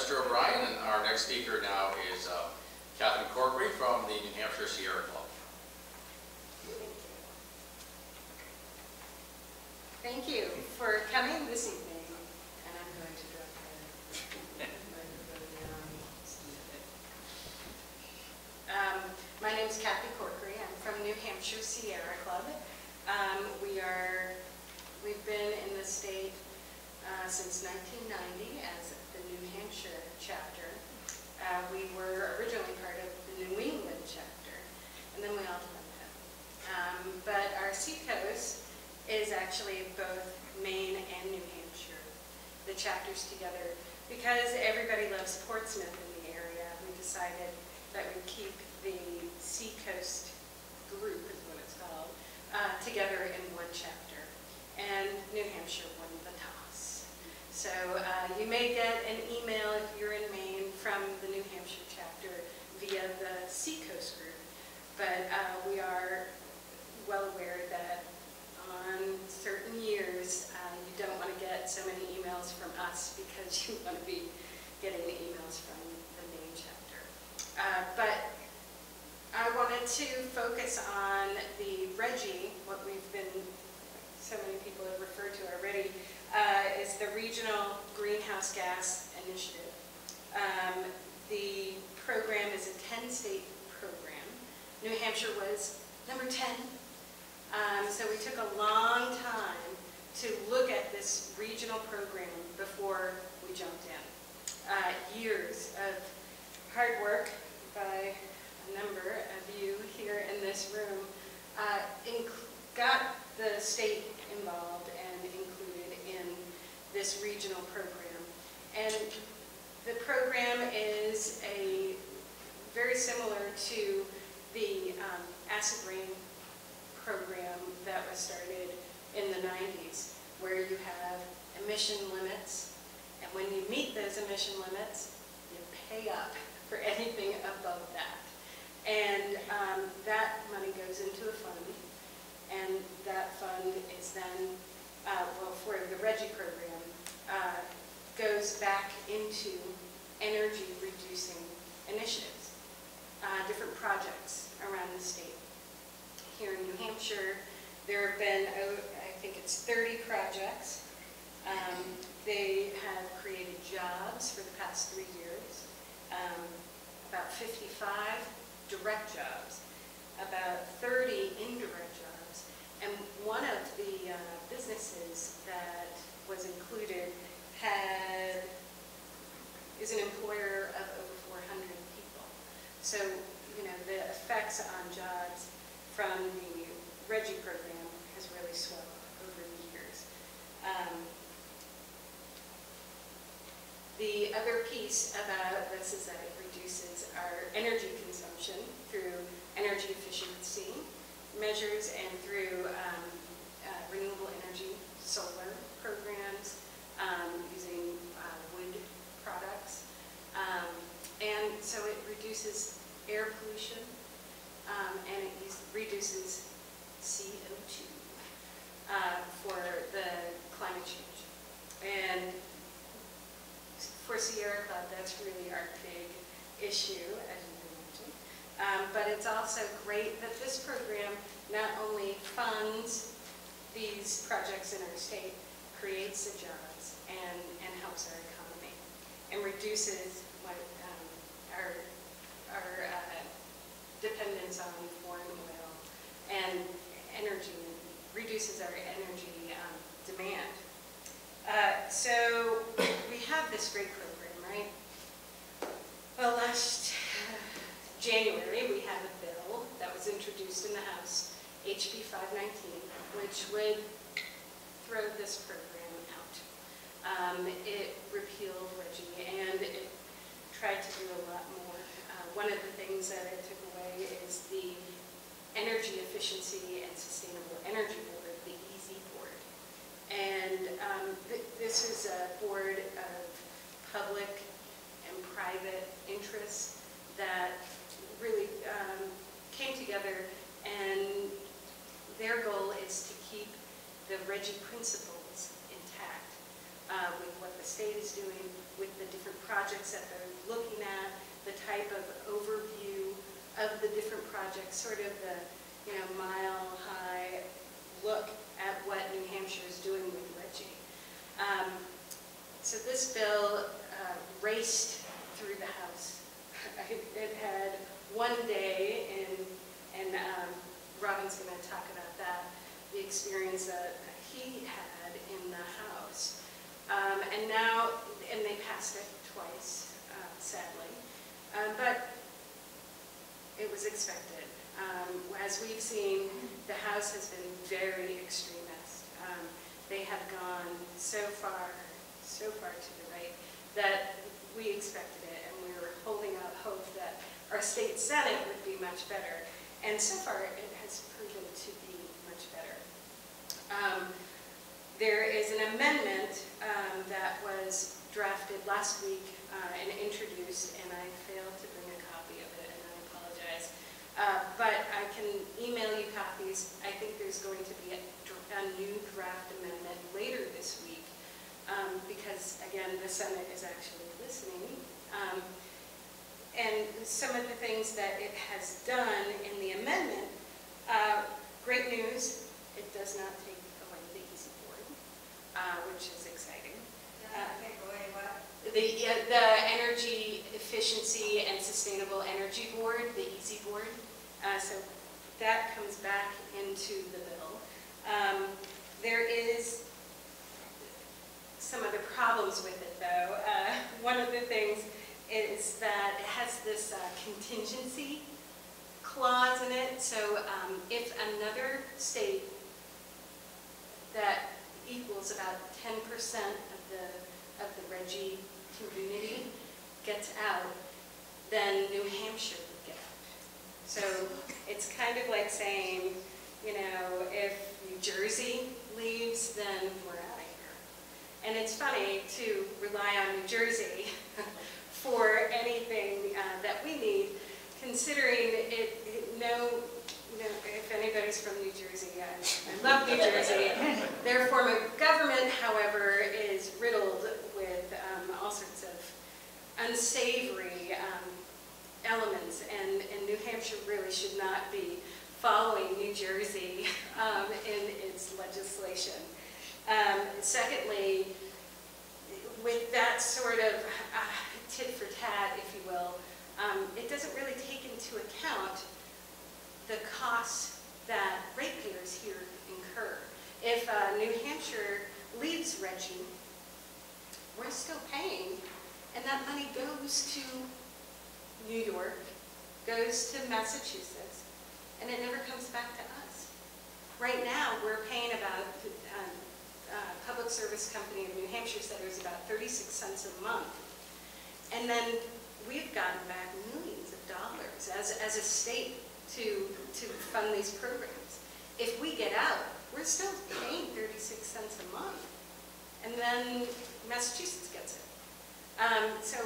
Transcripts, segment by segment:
Mr. O'Brien, and our next speaker now is Catherine Corkery from the New Hampshire Sierra Club. Thank you for coming this evening, and I'm going to drop the microphone down. My name is Kathy Corkery. I'm from New Hampshire Sierra Club. We've been in the state since 1990 as the New Hampshire chapter. We were originally part of the New England chapter, and then we all split up. But our seacoast is actually both Maine and New Hampshire, the chapters together. Because everybody loves Portsmouth in the area, we decided that we'd keep the seacoast group, is what it's called, together in one chapter. And New Hampshire won the toss. So you may get an email if you're in Maine from the New Hampshire chapter via the seacoast group. But we are well aware that on certain years, you don't want to get so many emails from us because you want to be getting the emails from the main chapter. But I wanted to focus on the RGGI, what we've been, so many people have referred to already, is the Regional Greenhouse Gas Initiative. The program is a 10-state program. New Hampshire was number 10. So we took a long time to look at this regional program before we jumped in. Years of hard work by a number of you here in this room got the state involved and included in this regional program. And the program is very similar to the acid rain program that was started in the 90s, where you have emission limits, and when you meet those emission limits, you pay up for anything above that. And that money goes into a fund, and that fund is then, well, for the RGGI program, goes back into energy-reducing initiatives, different projects around the state. Here in New Hampshire, there have been, I think it's 30 projects. They have created jobs for the past 3 years, about 55 direct jobs, about 30 indirect jobs, and one of the businesses that was included is an employer of over 400 people. So, you know, the effects on jobs from the RGGI program has really swelled over the years. The other piece about this is that it reduces our energy consumption through energy efficiency measures and through renewable energy, solar programs, using wood products. And so it reduces air pollution, and it reduces CO2 for the climate change. And for Sierra Club, that's really our big issue, as you can imagine. But it's also great that this program not only funds these projects in our state, creates the jobs, and helps our economy, and reduces what, our dependence on foreign oil and energy, reduces our energy demand. So we have this great program, right? Well, last January we had a bill that was introduced in the House, HB 519, which would throw this program out. It repealed RGGI, and it tried to do a lot more. One of the things that it took away is the Energy Efficiency and Sustainable Energy Board, the EZ Board. And this is a board of public and private interests that really came together, and their goal is to keep the RGGI principles intact. with what the state is doing, with the different projects that they're looking at, the type of overview of the different projects, sort of the mile-high look at what New Hampshire is doing with RGGI. So this bill raced through the House. It had one day, and Robin's going to talk about that, the experience that he had in the House. And they passed it twice, sadly. But it was expected. As we've seen, the House has been very extremist. They have gone so far to the right that we expected it, and we were holding out hope that our state Senate would be much better. And so far, it has proven to be much better. There is an amendment that was drafted last week and introduced, and I failed to bring a copy of it, and I apologize. But I can email you copies. I think there's going to be a new draft amendment later this week because, again, the Senate is actually listening. And some of the things that it has done in the amendment, great news, it does not take away the easy board, which is exciting. Take away what? The Energy Efficiency and Sustainable Energy Board, the EASY board. So that comes back into the bill. There is some other problems with it, though. One of the things is that it has this contingency clause in it. So if another state that equals about 10% of the RGGI community gets out, then New Hampshire would get out. So it's kind of like saying, if New Jersey leaves, then we're out of here. And it's funny to rely on New Jersey for anything that we need, considering if anybody's from New Jersey, I love New Jersey. Their form of government, however, is riddled with all sorts of unsavory elements, and New Hampshire really should not be following New Jersey in its legislation. Secondly, with that sort of tit for tat, if you will, it doesn't really take into account the costs that ratepayers here incur. If New Hampshire leaves RGGI, we're still paying, and that money goes to New York, goes to Massachusetts, and it never comes back to us. Right now, we're paying about, Public Service Company of New Hampshire said it was about 36 cents a month. And then we've gotten back millions of dollars as a state to fund these programs. If we get out, we're still paying 36 cents a month. And then Massachusetts gets it. So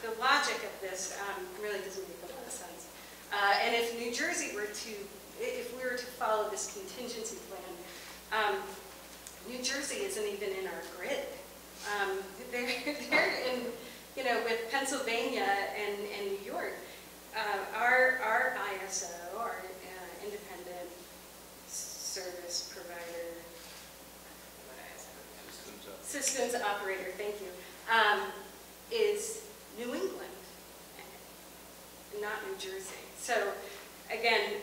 the logic of this really doesn't make a lot of sense. And if New Jersey were to, if we were to follow this contingency plan, New Jersey isn't even in our grid. They're in, with Pennsylvania and New York, our ISO, our independent service provider, systems operator, thank you, is New England, not New Jersey. So again,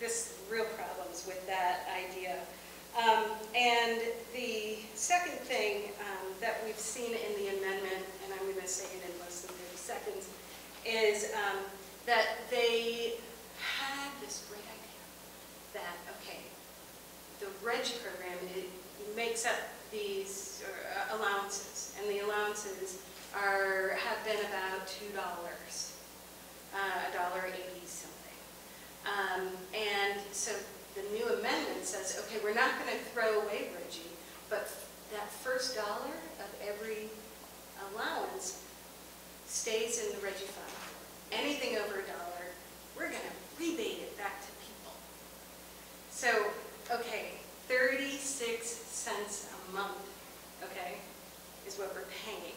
this real problems with that idea. And the second thing that we've seen in the amendment, and I'm going to say it in less than 30 seconds, is that they had this great idea that, okay, the RGGI program, it makes up these allowances, and the allowances have been about $2, $1.80 something. And so the new amendment says, okay, we're not going to throw away RGGI, but that first dollar of every allowance stays in the RGGI fund. Anything over $1, we're going to rebate it back to people. So, okay, 36 cents a month, okay? is what we're paying.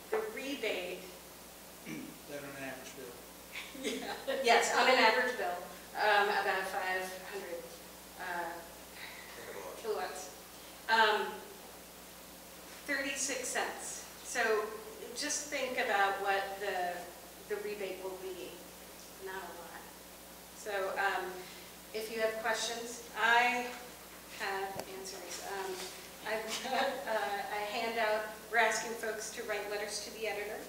The rebate, That on an average bill. yes, on an average bill, about 500 kilowatts. 36 cents. So just think about what the rebate will be. Not a lot. So if you have questions, I have answers. I've got a handout. We're asking folks to write letters to the editor.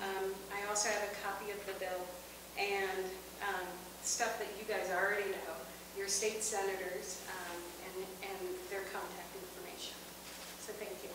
I also have a copy of the bill and stuff that you guys already know, your state senators and their contact information. So thank you.